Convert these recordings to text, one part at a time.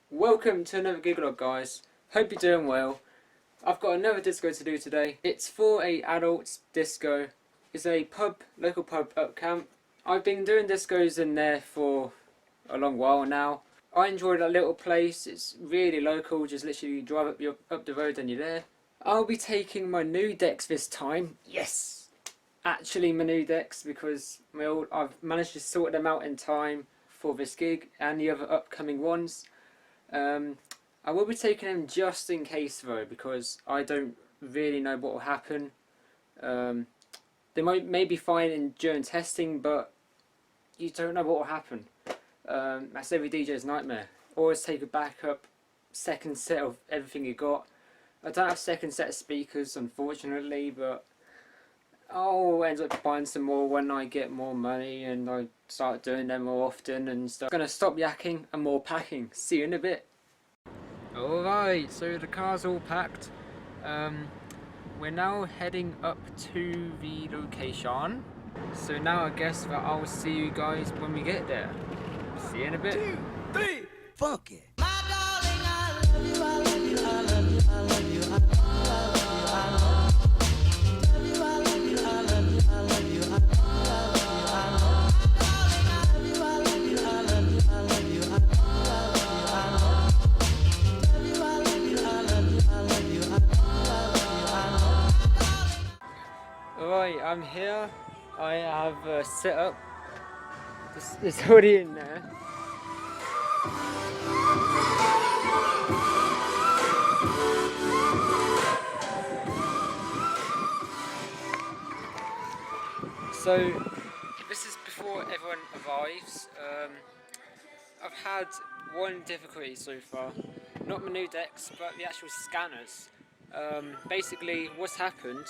Welcome to another Gigalog, guys. Hope you're doing well. I've got another disco to do today. It's for a adults disco. It's a local pub up camp. I've been doing discos in there for a long while now. I enjoy that little place. It's really local. Just literally drive up the road and you're there. I'll be taking my new decks this time. Yes, actually my new decks, because I've managed to sort them out in time for this gig and the other upcoming ones. I will be taking them just in case though, because I don't really know what will happen. They may be fine during testing, but you don't know what will happen. That's every DJ's nightmare. Always take a backup second set of everything you got. I don't have second set of speakers, unfortunately, but I'll end up buying some more when I get more money and I start doing them more often and stuff. I'm gonna stop yakking and more packing. See you in a bit. Alright, so the car's all packed. We're now heading up to the location. So now I guess that I'll see you guys when we get there. See you in a bit. 2, 3, funk it. Alright, I'm here. I have set up. There's already in there. So this is before everyone arrives. I've had one difficulty so far, not my new decks, but the actual scanners. Basically, what's happened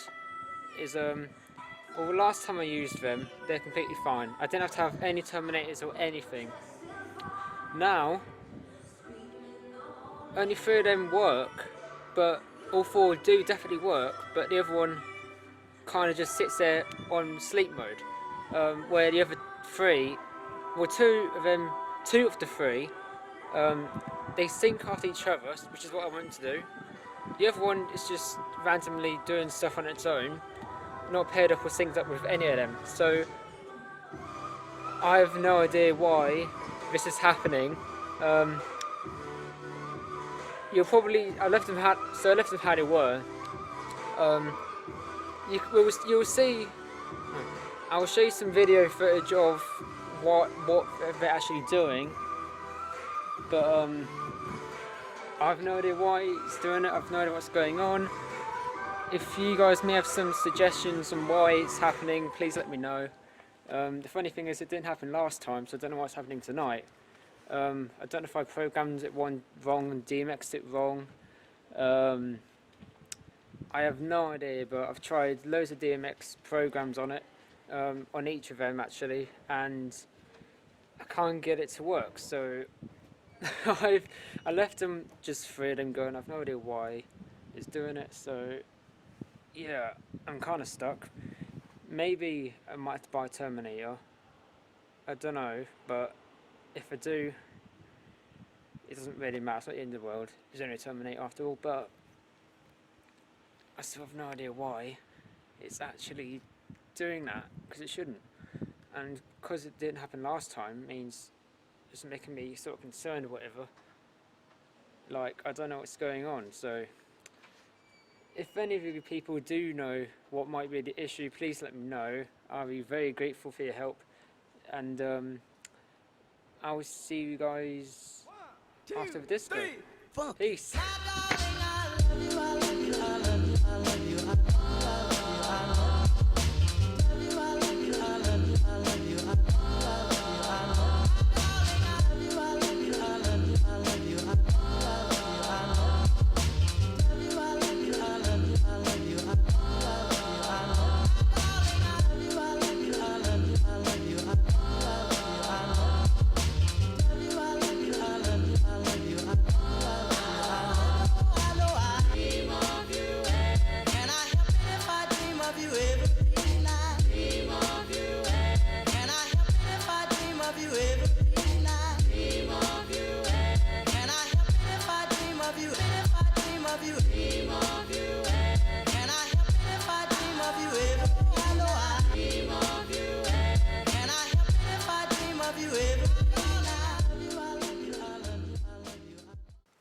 is well, the last time I used them, they're completely fine. I didn't have to have any terminators or anything. Now, only 3 of them work, but all 4 do definitely work, but the other one kind of just sits there on sleep mode. Where the other 3, well, 2 of the 3, they sync after each other, which is what I want to do. The other one is just randomly doing stuff on its own, not paired up or synced up with any of them. So I have no idea why this is happening. I left them how they were. You'll see. I will show you some video footage of what they're actually doing, but I have no idea why it's doing it. I've no idea what's going on. If you guys may have some suggestions on why it's happening, please let me know. The funny thing is, it didn't happen last time, so I don't know what's happening tonight. I don't know if I programmed it wrong and DMX'd it wrong. I have no idea, but I've tried loads of DMX programs on it, on each of them actually, and I can't get it to work. So I left them, just 3 of them going. I've no idea why it's doing it. So yeah, I'm kind of stuck. Maybe I might have to buy a terminator. I don't know, but if I do, it doesn't really matter. It's not the end of the world. It's only a terminator after all, but I still have no idea why it's actually doing that, because it shouldn't. And because it didn't happen last time means it's making me sort of concerned or whatever. Like, I don't know what's going on. So if any of you people do know what might be the issue, please let me know. I'll be very grateful for your help. And I will see you guys 1, 2, after the disco. 3, funk. Peace.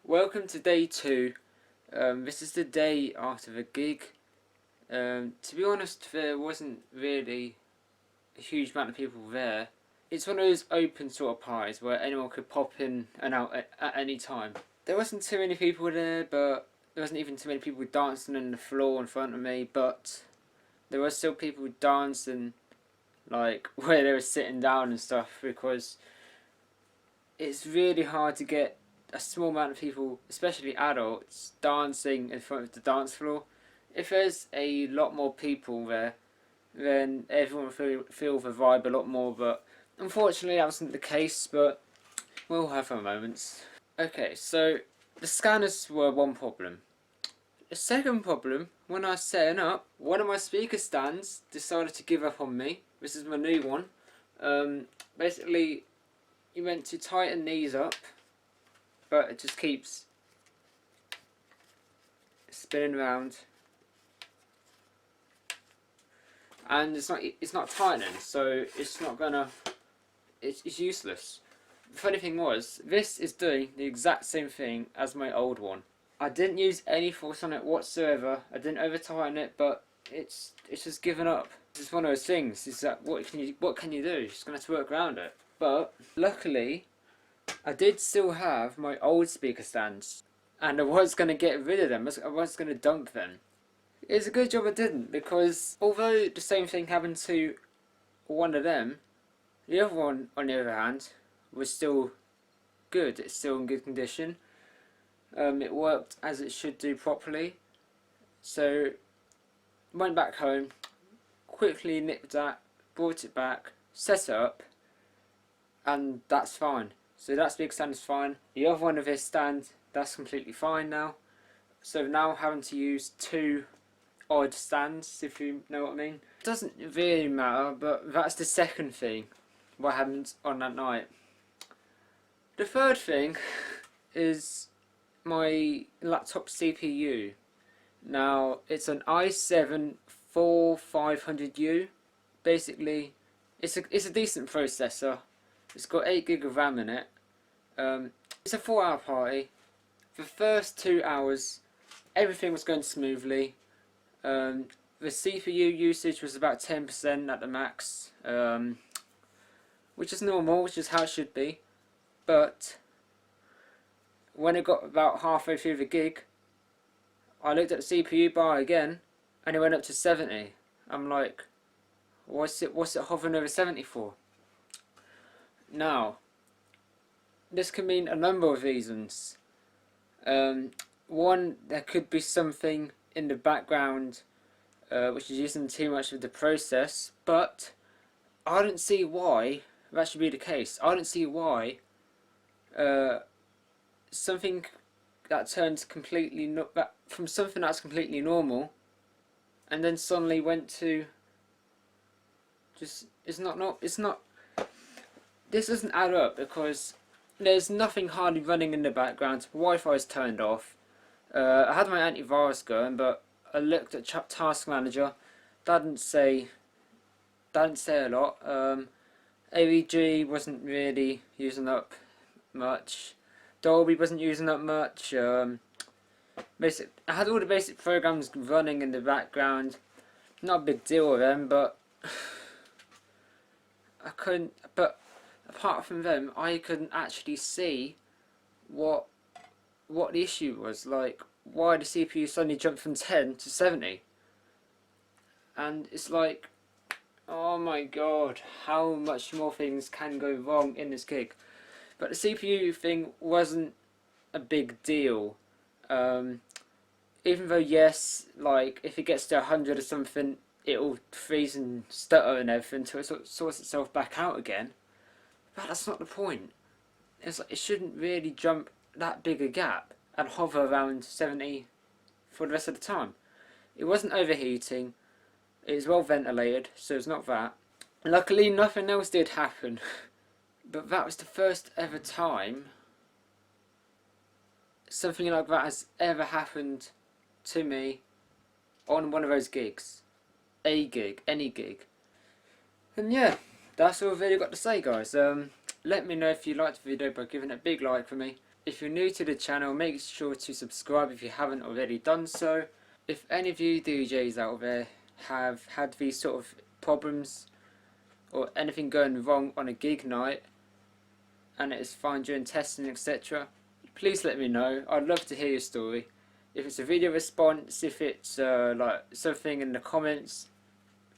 Welcome to day 2. This is the day after the gig. To be honest, there wasn't really a huge amount of people there. It's one of those open sort of parties where anyone could pop in and out at any time. There wasn't too many people there, but there wasn't even too many people dancing on the floor in front of me, but there were still people dancing like where they were sitting down and stuff, because it's really hard to get a small amount of people, especially adults, dancing in front of the dance floor. If there's a lot more people there, then everyone will feel the vibe a lot more, but unfortunately that wasn't the case, but we'll have our moments. Okay, so the scanners were one problem. The second problem, when I was setting up, one of my speaker stands decided to give up on me. This is my new one. Basically, you meant to tighten these up, but it just keeps spinning around, and it's not tightening, so it's not gonna, it's useless. The funny thing was, this is doing the exact same thing as my old one. I didn't use any force on it whatsoever. I didn't over tighten it, but it's just given up. It's one of those things. Is that what can you do? You're just gonna have to work around it. But luckily, I did still have my old speaker stands, and I was going to get rid of them. I was going to dump them. It's a good job I didn't, because although the same thing happened to one of them, the other one, on the other hand, was still good. It's still in good condition. It worked as it should do properly. So, went back home, quickly nipped that, brought it back, set it up, and that's fine. So that speaker stand is fine. The other one of this stand, that's completely fine now. So now having to use two odd stands, if you know what I mean. It doesn't really matter, but that's the second thing what happened on that night. The third thing is my laptop CPU. Now it's an i7-4500U. Basically, it's a decent processor. It's got 8 gig of RAM in it. It's a 4-hour party. The first 2 hours, everything was going smoothly. The CPU usage was about 10% at the max, which is normal, which is how it should be. But when it got about halfway through the gig, I looked at the CPU bar again, and it went up to 70. I'm like, what's it hovering over 70 for? Now, this can mean a number of reasons. One, there could be something in the background which is using too much of the process, but I don't see why that should be the case. I don't see why something that turns completely from something that's completely normal and then suddenly went to just it's not. This doesn't add up, because there's nothing hardly running in the background. Wi-Fi is turned off. I had my antivirus going, but I looked at Task Manager. That didn't say a lot. AVG wasn't really using up much. Dolby wasn't using up much. I had all the basic programs running in the background. Not a big deal with them, but I couldn't. But apart from them, I couldn't actually see what the issue was. Like, why the CPU suddenly jumped from 10 to 70. And it's like, oh my god, how much more things can go wrong in this gig. But the CPU thing wasn't a big deal. Even though, yes, like, if it gets to 100 or something, it'll freeze and stutter and everything until it sorts itself back out again. But that's not the point. It's like, it shouldn't really jump that big a gap and hover around 70 for the rest of the time. It wasn't overheating. It was well ventilated, so it's not that. Luckily, nothing else did happen. But that was the first ever time something like that has ever happened to me on one of those gigs. A gig, any gig. And yeah, that's all I've really got to say, guys. Let me know if you liked the video by giving it a big like for me. If you're new to the channel, make sure to subscribe if you haven't already done so. If any of you DJs out there have had these sort of problems or anything going wrong on a gig night and it is fine during testing, etc., please let me know. I'd love to hear your story. If it's a video response, if it's like something in the comments,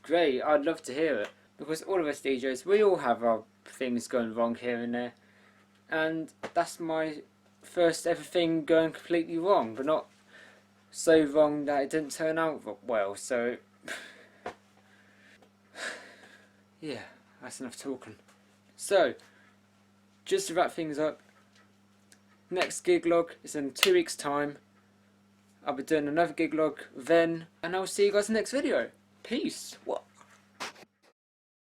great, I'd love to hear it. Because all of us DJs, we all have our things going wrong here and there. And that's my first ever thing going completely wrong, but not so wrong that it didn't turn out well, so yeah, that's enough talking. So, just to wrap things up, next gig log is in 2 weeks time. I'll be doing another gig log then, and I'll see you guys in the next video. Peace. What?